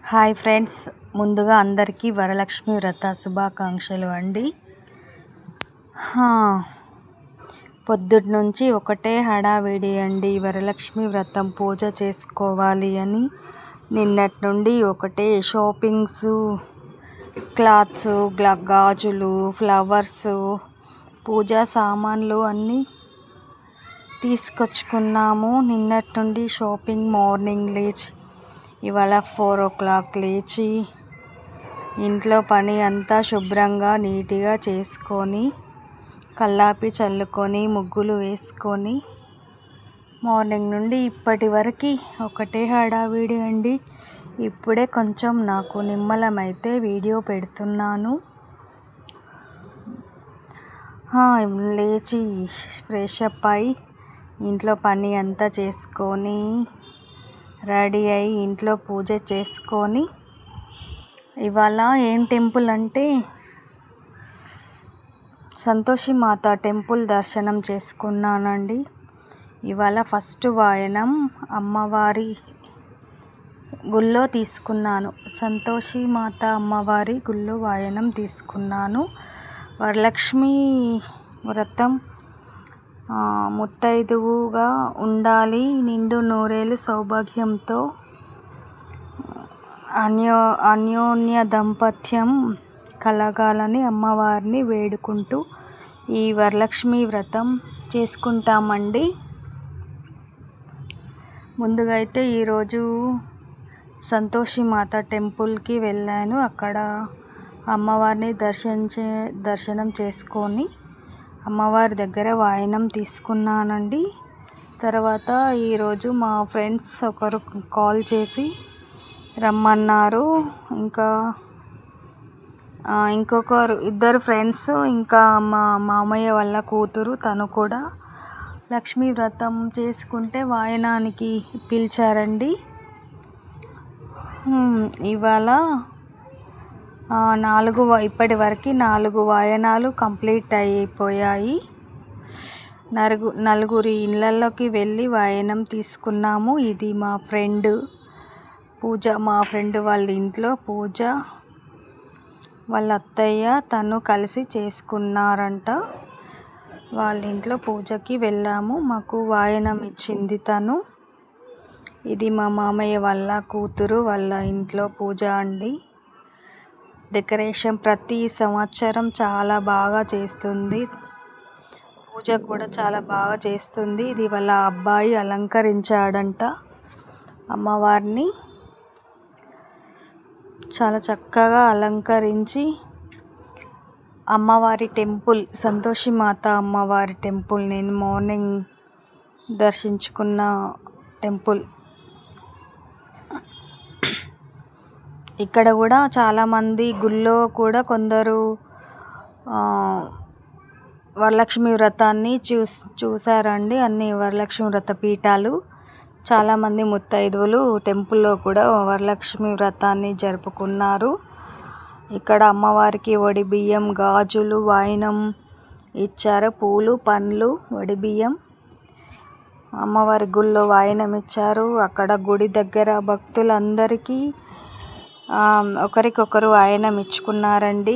Hi friends, ముందుగా అందరికీ వరలక్ష్మి వ్రత శుభాకాంక్షలు అండి. పొద్దుటి నుంచి ఒకటే హడావిడి అండి. వరలక్ష్మి వ్రతం పూజ చేసుకోవాలి అని నిన్నటి నుండి ఒకటే షాపింగ్స్, క్లాత్స్, గాజులు, ఫ్లవర్స్, పూజా సామాన్లు అన్నీ తీసుకొచ్చుకున్నాము. నిన్నటి నుండి షాపింగ్. మార్నింగ్ లేచి ఇవాళ 4 o'clock లేచి ఇంట్లో పని అంతా శుభ్రంగా నీట్గా చేసుకొని కల్లాపి చల్లుకొని ముగ్గులు వేసుకొని మార్నింగ్ నుండి ఇప్పటి వరకు ఒకటే హడావిడి అండి. ఇప్పుడే కొంచెం నాకు నిమ్మలమైతే వీడియో పెడుతున్నాను. లేచి ఫ్రెష్ అప్ అయి ఇంట్లో పని అంతా చేసుకొని రెడీ అయి ఇంట్లో పూజ చేసుకొని ఇవాళ ఏం టెంపుల్ అంటే సంతోషి మాత టెంపుల్ దర్శనం చేసుకున్నానండి. ఇవాళ ఫస్ట్ వాయనం అమ్మవారి గుళ్ళో తీసుకున్నాను. సంతోషి మాత అమ్మవారి గుళ్ళో వాయనం తీసుకున్నాను. వరలక్ష్మి వ్రతం ముత్తైదువుగా ఉండాలి, నిండు నూరేళ్ళు సౌభాగ్యంతో అన్యోన్య దాంపత్యం కలగాలని అమ్మవారిని వేడుకుంటూ ఈ వరలక్ష్మి వ్రతం చేసుకుంటామండి. ముందుగా అయితే ఈరోజు సంతోషి మాత టెంపుల్కి వెళ్ళాను. అక్కడ అమ్మవారిని దర్శనం చేసుకొని అమ్మవారి దగ్గర వాయనం తీసుకున్నానండి. తర్వాత ఈరోజు మా ఫ్రెండ్స్ ఒకరు కాల్ చేసి రమ్మన్నారు. ఇద్దరు ఫ్రెండ్స్, ఇంకా మా మామయ్య వాళ్ళ కూతురు, తను కూడా లక్ష్మీ వ్రతం చేసుకుంటే వాయనానికి పిలిచారండి. ఇవాళ ఇప్పటి వరకు 4 వాయనాలు కంప్లీట్ అయిపోయాయి. నలుగురి ఇళ్ళల్లోకి వెళ్ళి వాయనం తీసుకున్నాము. ఇది మా ఫ్రెండ్ వాళ్ళ ఇంట్లో పూజ, వాళ్ళ అత్తయ్య తను కలిసి చేసుకున్నారంట. వాళ్ళ ఇంట్లో పూజకి వెళ్ళాము. మాకు వాయనం ఇచ్చింది తను. ఇది మా మామయ్య వాళ్ళ కూతురు వాళ్ళ ఇంట్లో పూజ అండి. డెకరేషన్ ప్రతి సంవత్సరం చాలా బాగా చేస్తుంది. పూజ కూడా చాలా బాగా చేస్తుంది. ఇది వాళ్ళ అబ్బాయి అలంకరించాడంట అమ్మవారిని. చాలా చక్కగా అలంకరించి అమ్మవారి టెంపుల్, సంతోషి మాత అమ్మవారి టెంపుల్, నేను మార్నింగ్ దర్శించుకున్న టెంపుల్. ఇక్కడ కూడా చాలామంది గుళ్ళో కూడా కొందరు వరలక్ష్మి వ్రతాన్ని చూసారండి. అన్ని వరలక్ష్మి వ్రత పీఠాలు చాలామంది ముత్తైదువులు టెంపుల్లో కూడా వరలక్ష్మి వ్రతాన్ని జరుపుకున్నారు. ఇక్కడ అమ్మవారికి వడిబియ్యం, గాజులు, వాయనం ఇచ్చారు. పూలు, పండ్లు, వడిబియ్యం అమ్మవారి గుళ్ళో వాయనం ఇచ్చారు. అక్కడ గుడి దగ్గర భక్తులందరికీ ఒకరికొకరు వాయనం ఇచ్చుకున్నారండి.